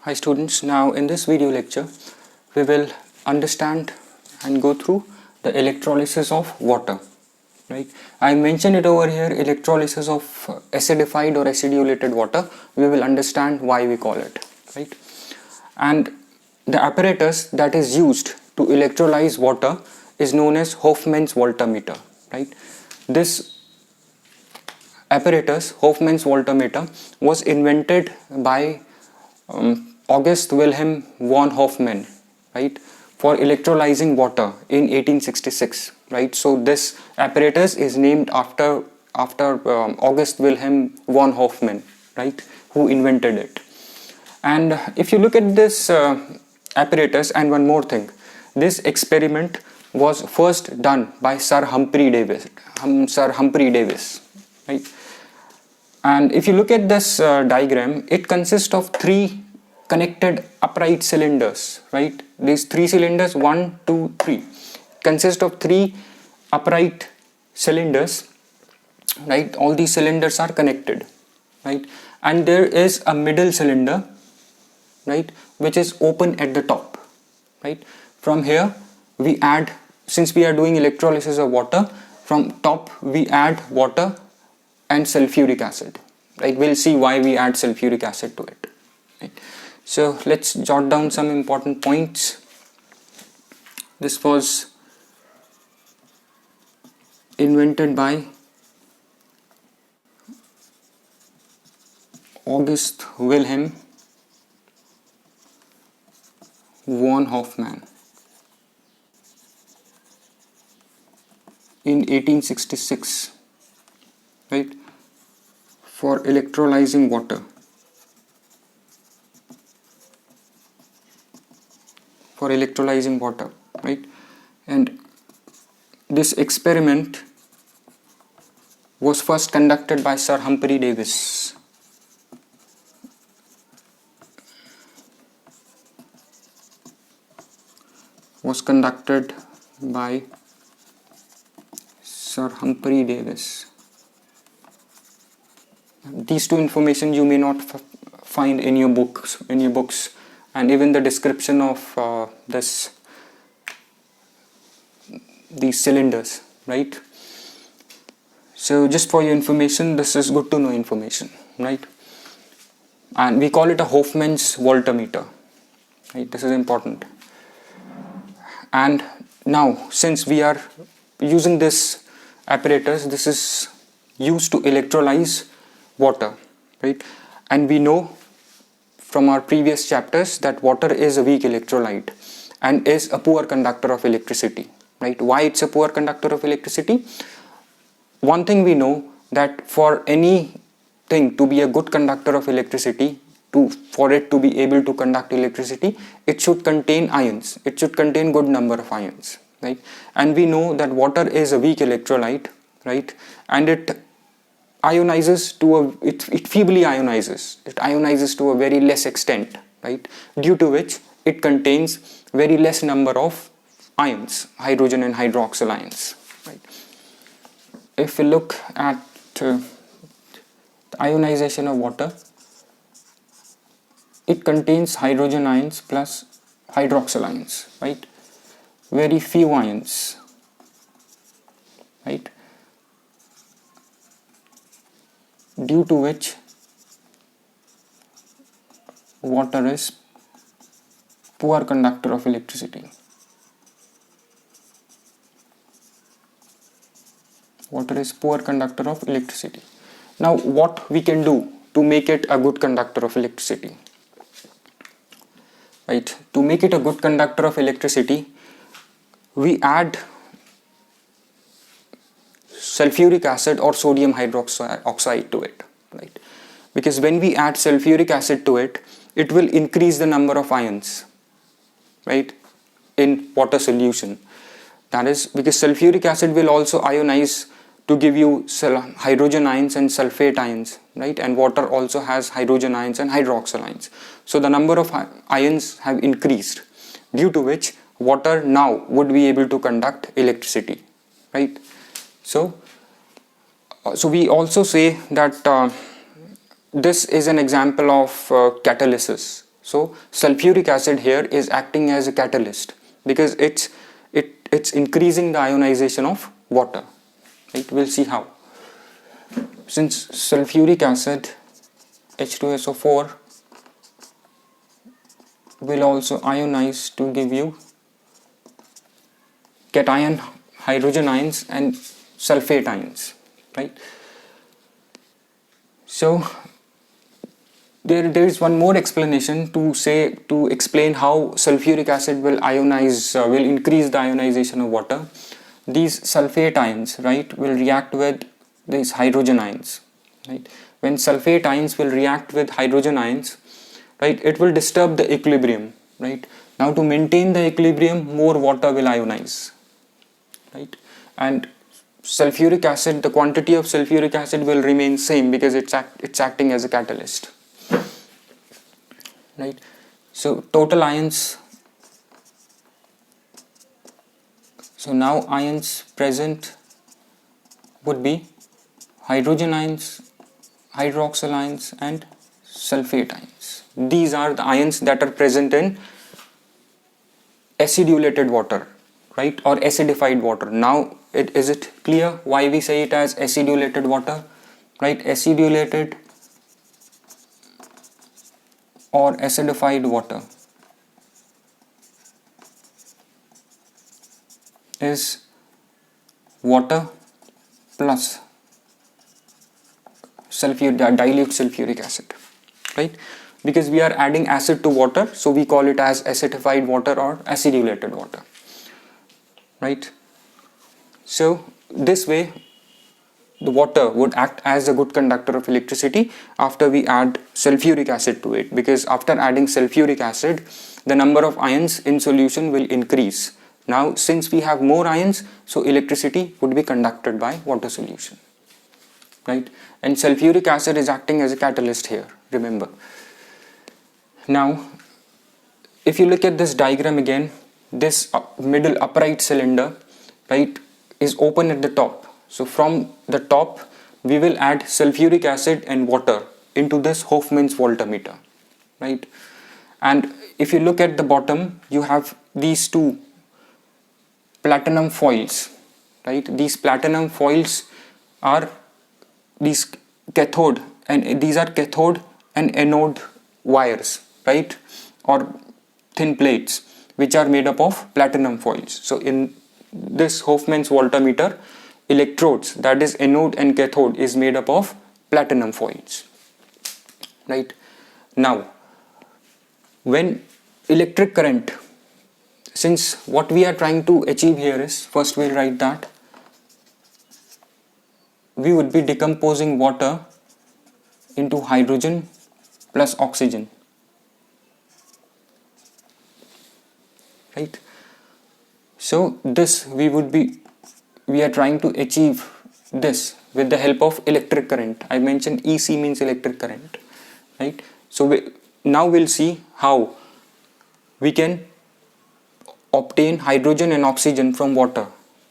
Hi students, now in this video lecture we will understand and go through the electrolysis of water. Right? I mentioned it over here, electrolysis of acidified or acidulated water. We will understand why we call it. Right? And the apparatus that is used to electrolyze water is known as Hofmann's voltameter. Right? This apparatus, Hofmann's voltameter, was invented by August Wilhelm von Hofmann, right, for electrolyzing water in 1866, right. So this apparatus is named after August Wilhelm von Hofmann, right, who invented it. And if you look at this apparatus, and one more thing, this experiment was first done by Sir Humphrey Davis, right. And if you look at this diagram, it consists of three connected upright cylinders, right? These three cylinders, 1, 2, 3, consist of three upright cylinders, right? All these cylinders are connected, right? And there is a middle cylinder, right, which is open at the top, right? From here we add, since we are doing electrolysis of water, from top we add water and sulfuric acid, right? We'll see why we add sulfuric acid to it, right? So let's jot down some important points. This was invented by August Wilhelm von Hofmann in 1866, right, for electrolyzing water. Right, and this experiment was first conducted by Sir Humphrey Davis. These two information you may not find in your books, and even the description of these cylinders, right? So just for your information, this is good to know information, right? And we call it a Hofmann's voltameter, right? This is important. And now, since we are using this apparatus, this is used to electrolyze water, right? And we know from our previous chapters that water is a weak electrolyte and is a poor conductor of electricity, right? Why it's a poor conductor of electricity? One thing we know, that for anything to be a good conductor of electricity, for it to be able to conduct electricity, it should contain ions. It should contain good number of ions, right? And we know that water is a weak electrolyte, right? And it feebly ionizes. It ionizes to a very less extent, right? Due to which it contains very less number of ions, hydrogen and hydroxyl ions, right? If we look at the ionization of water, it contains hydrogen ions plus hydroxyl ions, right? Very few ions, right? Due to which water is poor conductor of electricity. Now what we can do to make it a good conductor of electricity? Right, to make it a good conductor of electricity, we add sulfuric acid or sodium hydroxide to it, right? Because when we add sulfuric acid to it, it will increase the number of ions, right, in water solution. That is because sulfuric acid will also ionize to give you hydrogen ions and sulfate ions, right? And water also has hydrogen ions and hydroxyl ions. So the number of ions have increased, due to which water now would be able to conduct electricity, right? So we also say that this is an example of catalysis, So sulfuric acid here is acting as a catalyst because it's increasing the ionization of water. Right? We'll see how. Since sulfuric acid H2SO4 will also ionize to give you cation hydrogen ions and sulfate ions, right? So there is one more explanation to explain how sulfuric acid will will increase the ionization of water. These sulfate ions, right, will react with these hydrogen ions, right? When sulfate ions will react with hydrogen ions, right, it will disturb the equilibrium, right? Now to maintain the equilibrium, more water will ionize, right? And sulfuric acid, the quantity of sulfuric acid will remain same because it's acting as a catalyst, right? So total ions, so now ions present would be hydrogen ions, hydroxyl ions and sulfate ions. These are the ions that are present in acidulated water, right, or acidified water. Now is it clear why we say it as acidulated water, right? Acidulated or acidified water is water plus dilute sulfuric acid, right? Because we are adding acid to water, so we call it as acidified water or acidulated water, right? So this way the water would act as a good conductor of electricity after we add sulfuric acid to it, because after adding sulfuric acid the number of ions in solution will increase. Now since we have more ions, so electricity would be conducted by water solution, right? And sulfuric acid is acting as a catalyst here, remember. Now if you look at this diagram again, this middle upright cylinder, right, is open at the top. So from the top we will add sulfuric acid and water into this Hofmann's voltmeter, right? And if you look at the bottom, you have these two platinum foils, right? These platinum foils are these cathode, and these are cathode and anode wires, right, or thin plates which are made up of platinum foils. So in this Hofmann's voltmeter, electrodes, that is anode and cathode, is made up of platinum foils, right? Now when electric current, since what we are trying to achieve here is, first we'll write that we would be decomposing water into hydrogen plus oxygen, right? So this we are trying to achieve this with the help of electric current. I mentioned EC means electric current, right? So now we'll see how we can obtain hydrogen and oxygen from water,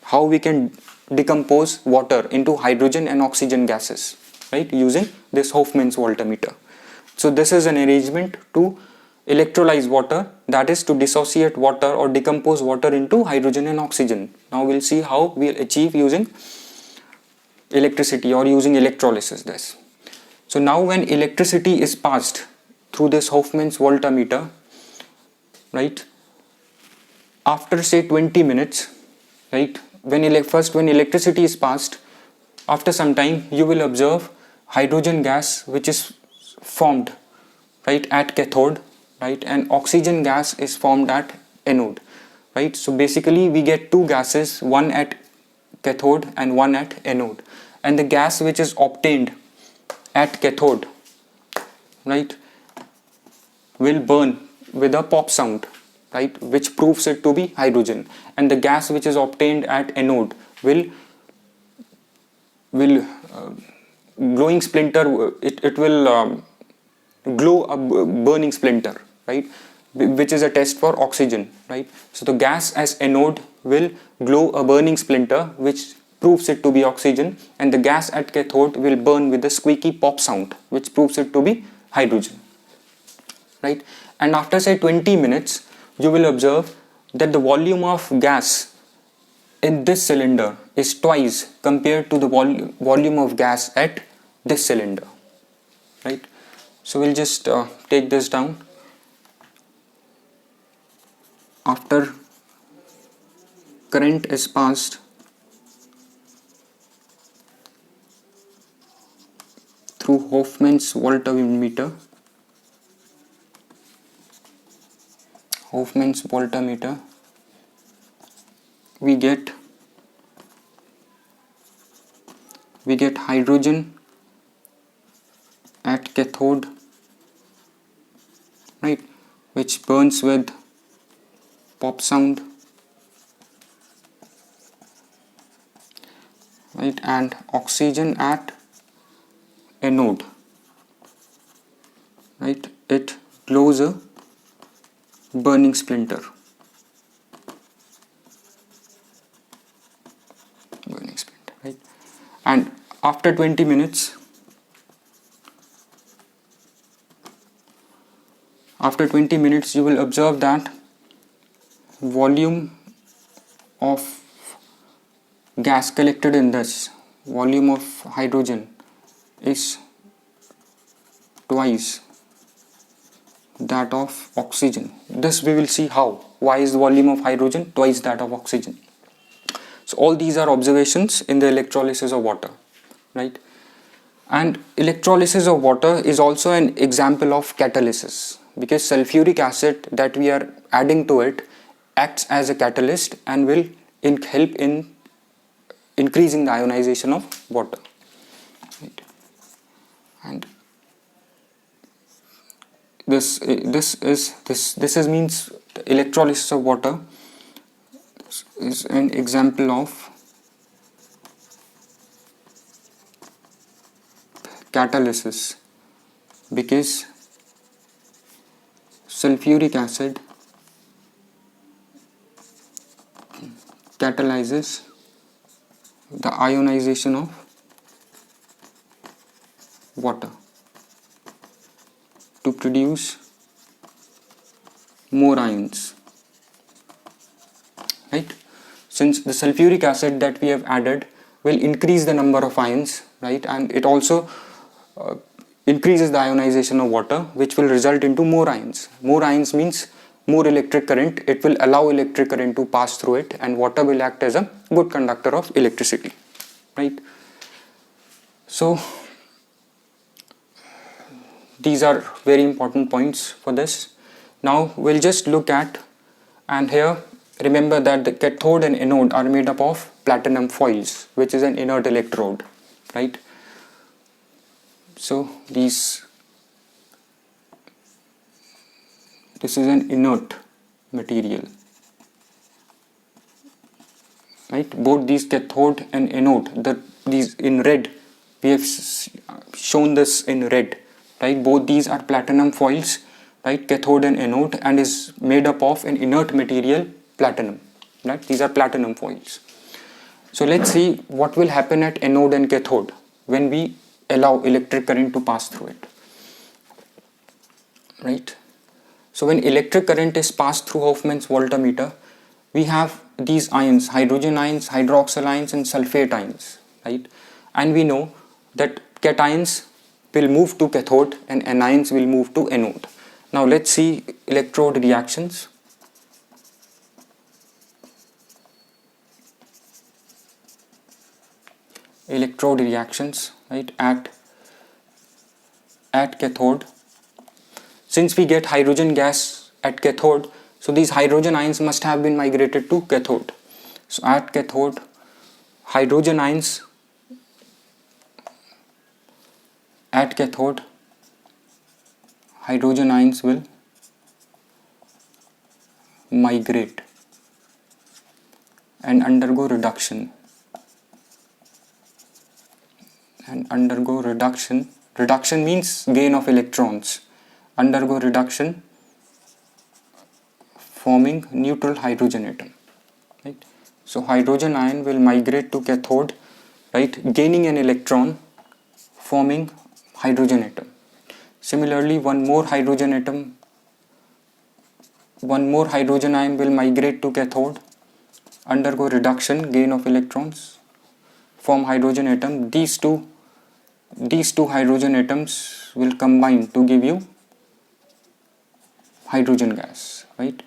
how we can decompose water into hydrogen and oxygen gases, right, using this Hofmann's voltmeter. So this is an arrangement to electrolyze water, that is to dissociate water or decompose water into hydrogen and oxygen. Now we'll see how we'll achieve using electricity or using electrolysis this. So now when electricity is passed through this Hofmann's voltmeter, right, after say 20 minutes, right, when electricity is passed, after some time you will observe hydrogen gas which is formed, right, at cathode, right, and oxygen gas is formed at anode, right? So basically we get two gases, one at cathode and one at anode, and the gas which is obtained at cathode, right, will burn with a pop sound, right, which proves it to be hydrogen, and the gas which is obtained at anode will glowing splinter, it will glow a burning splinter, right, which is a test for oxygen, right? So the gas as anode will glow a burning splinter which proves it to be oxygen, and the gas at cathode will burn with a squeaky pop sound which proves it to be hydrogen, right? and after say 20 minutes you will observe that the volume of gas in this cylinder is twice compared to the volume of gas at this cylinder, right? So we'll just take this down. After current is passed through Hofmann's voltmeter, we get hydrogen at cathode, right, which burns with pop sound, right, and oxygen at anode, right, it glows a burning splinter, right. And after 20 minutes you will observe that volume of gas collected in this, volume of hydrogen, is twice that of oxygen. This we will see how. Why is the volume of hydrogen twice that of oxygen? So all these are observations in the electrolysis of water, right? And electrolysis of water is also an example of catalysis, because sulfuric acid that we are adding to it acts as a catalyst and will help in increasing the ionization of water, right? And this means the electrolysis of water is an example of catalysis, because sulfuric acid catalyzes the ionization of water to produce more ions, right? Since the sulfuric acid that we have added will increase the number of ions, right, and it also increases the ionization of water, which will result into more ions. More ions means more electric current. It will allow electric current to pass through it, and water will act as a good conductor of electricity, right? So these are very important points for this. Now we'll just look at, and here remember that the cathode and anode are made up of platinum foils, which is an inert electrode, right? So this is an inert material, right? Both these cathode and anode, these in red, we have shown this in red, right? Both these are platinum foils, right? Cathode and anode, and is made up of an inert material, platinum, right? These are platinum foils. So let's see what will happen at anode and cathode when we allow electric current to pass through it, right? So when electric current is passed through Hofmann's voltmeter, we have these ions, hydrogen ions, hydroxyl ions, and sulfate ions, right? And we know that cations will move to cathode and anions will move to anode. Now let's see electrode reactions. Electrode reactions, right, at cathode. Since we get hydrogen gas at cathode, so these hydrogen ions must have been migrated to cathode. So at cathode, hydrogen ions at cathode, hydrogen ions will migrate and undergo reduction. Reduction means gain of electrons. Undergo reduction, forming neutral hydrogen atom, right? So hydrogen ion will migrate to cathode, right, gaining an electron, forming hydrogen atom. Similarly, one more hydrogen atom one more hydrogen ion will migrate to cathode, undergo reduction, gain of electrons, form hydrogen atom. These two hydrogen atoms will combine to give you hydrogen gas, right?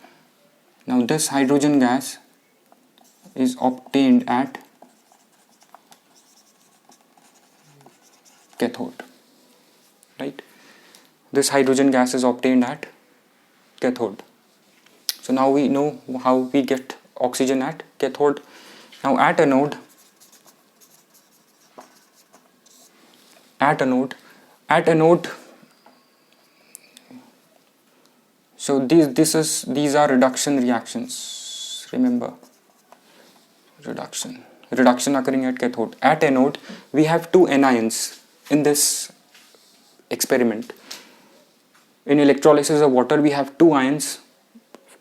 Now this hydrogen gas is obtained at cathode, right? This hydrogen gas is obtained at cathode. So now we know how we get oxygen at cathode. Now at anode, so these are reduction reactions. Remember, reduction occurring at cathode. At anode, we have two anions in this experiment. In electrolysis of water, we have two ions,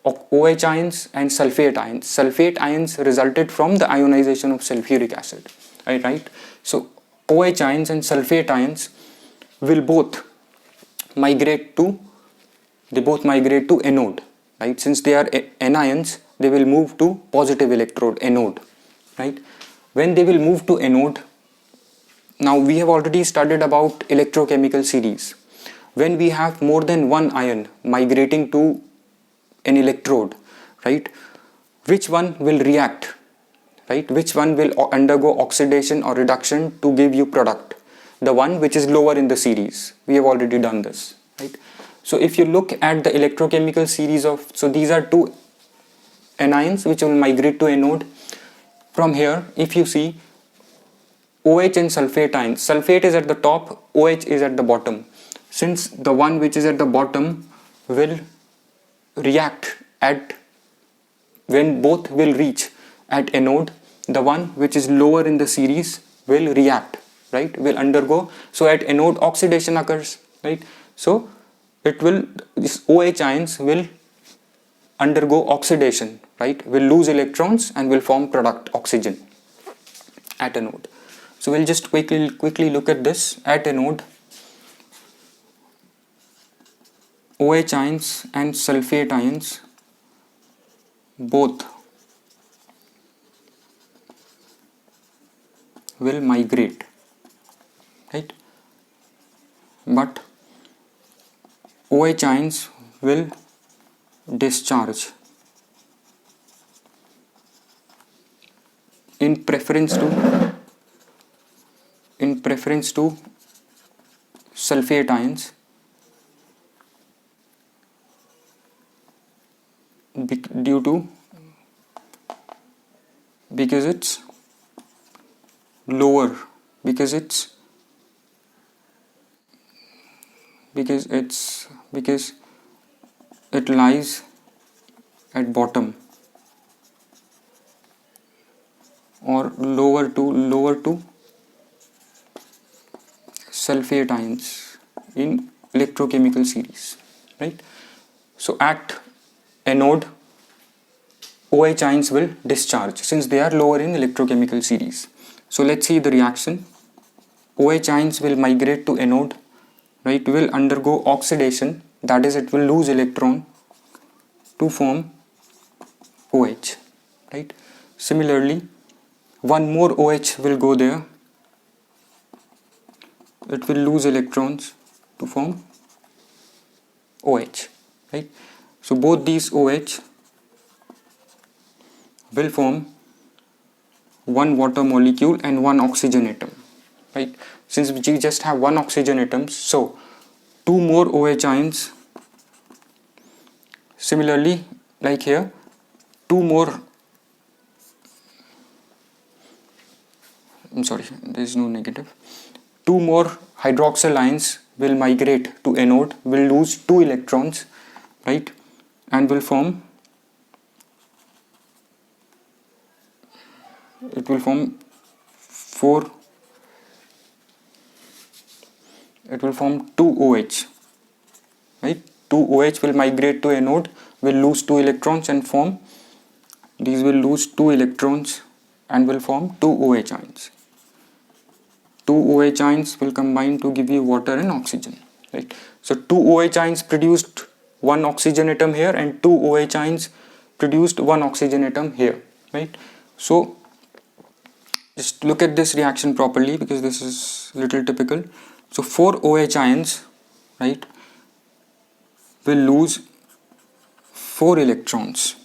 OH ions and sulfate ions. Sulfate ions resulted from the ionization of sulfuric acid, right? So OH ions and sulfate ions will both migrate to anode, right? Since they are anions, they will move to positive electrode, anode, right? When they will move to anode, now we have already studied about electrochemical series. When we have more than one ion migrating to an electrode, right, which one will react, right? Which one will undergo oxidation or reduction to give you product? The one which is lower in the series. We have already done this, right? So if you look at the electrochemical series of, so these are two anions which will migrate to anode. From here, if you see OH and sulfate ions, sulfate is at the top, OH is at the bottom. Since the one which is at the bottom will react at, when both will reach at anode, the one which is lower in the series will react, right, will undergo. So at anode oxidation occurs, right? So it will, this OH ions will undergo oxidation, right, will lose electrons and will form product oxygen at anode. So we'll just quickly look at this. At anode, OH ions and sulfate ions both will migrate, right? But OH ions will discharge in preference to sulfate ions because it's lower, because it lies at bottom, or lower to sulfate ions in electrochemical series, right? So at anode, OH ions will discharge since they are lower in electrochemical series. So let's see the reaction. OH ions will migrate to anode, right, will undergo oxidation, that is, it will lose electron to form OH, right? Similarly, one more OH will go there, it will lose electrons to form OH, right? So both these OH will form one water molecule and one oxygen atom, right? Since we just have one oxygen atom, so two more OH ions, similarly like here, two more, I'm sorry, there is no negative, two more hydroxyl ions will migrate to anode, will lose 2 electrons, right, and will form, it will form 4, it will form 2 OH, right? 2 OH will migrate to anode, will lose 2 electrons and form, these will lose 2 electrons and will form 2 OH ions. 2 OH ions will combine to give you water and oxygen, right? So 2 OH ions produced one oxygen atom here, and two OH ions produced one oxygen atom here, right? So just look at this reaction properly, because this is little typical. So 4 OH ions, right, will lose 4 electrons,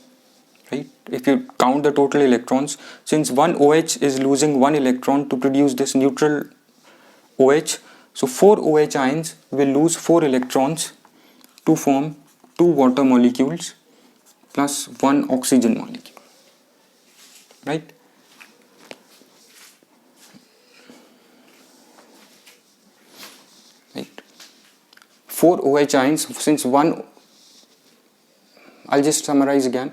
right? If you count the total electrons, since one OH is losing 1 electron to produce this neutral OH, so 4 OH ions will lose 4 electrons to form 2 water molecules plus 1 oxygen molecule, right? Right. 4 OH ions, since one, I'll just summarize again.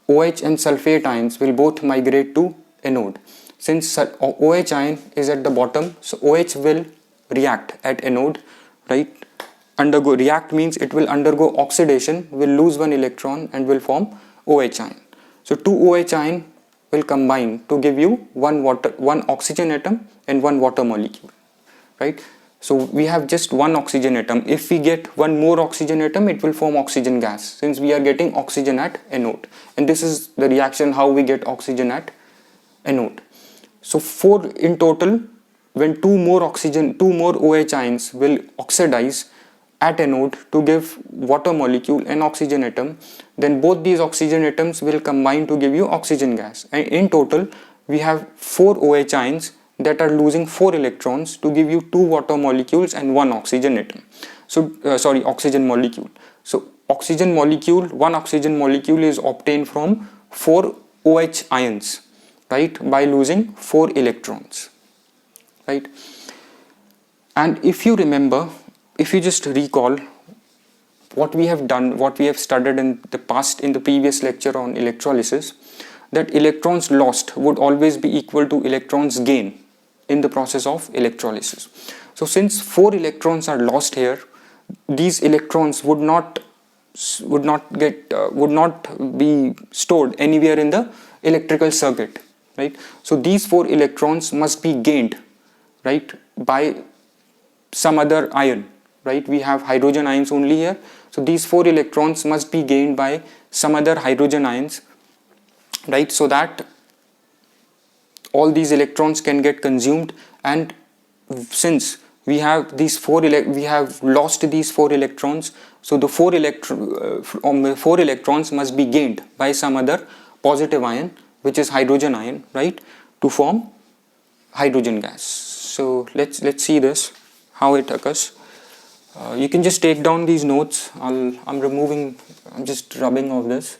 OH and sulfate ions will both migrate to anode. Since OH ion is at the bottom, so OH will react at anode, right? React means it will undergo oxidation, will lose 1 electron and will form OH ion. So 2 OH ion will combine to give you one oxygen atom and 1 water molecule, right? So we have just 1 oxygen atom. If we get 1 more oxygen atom, it will form oxygen gas, since we are getting oxygen at anode. And this is the reaction how we get oxygen at anode. So 4 in total, when 2 more OH ions will oxidize at anode to give water molecule and oxygen atom, then both these oxygen atoms will combine to give you oxygen gas. And in total, we have 4 OH ions that are losing 4 electrons to give you 2 water molecules and 1 oxygen atom. So oxygen molecule. So one oxygen molecule is obtained from 4 OH ions, right, by losing 4 electrons, right? And if you remember, if you just recall what we have done, what we have studied in the previous lecture on electrolysis, that electrons lost would always be equal to electrons gain in the process of electrolysis. So since 4 electrons are lost here, these electrons would not be stored anywhere in the electrical circuit, right? So these 4 electrons must be gained, right, by some other ion, right? We have hydrogen ions only here, so these 4 electrons must be gained by some other hydrogen ions, right, so that all these electrons can get consumed. And since we have lost these 4 electrons, so the 4 electrons must be gained by some other positive ion, which is hydrogen ion, right, to form hydrogen gas. So let's see this, how it occurs. You can just take down these notes. I'm just rubbing off this.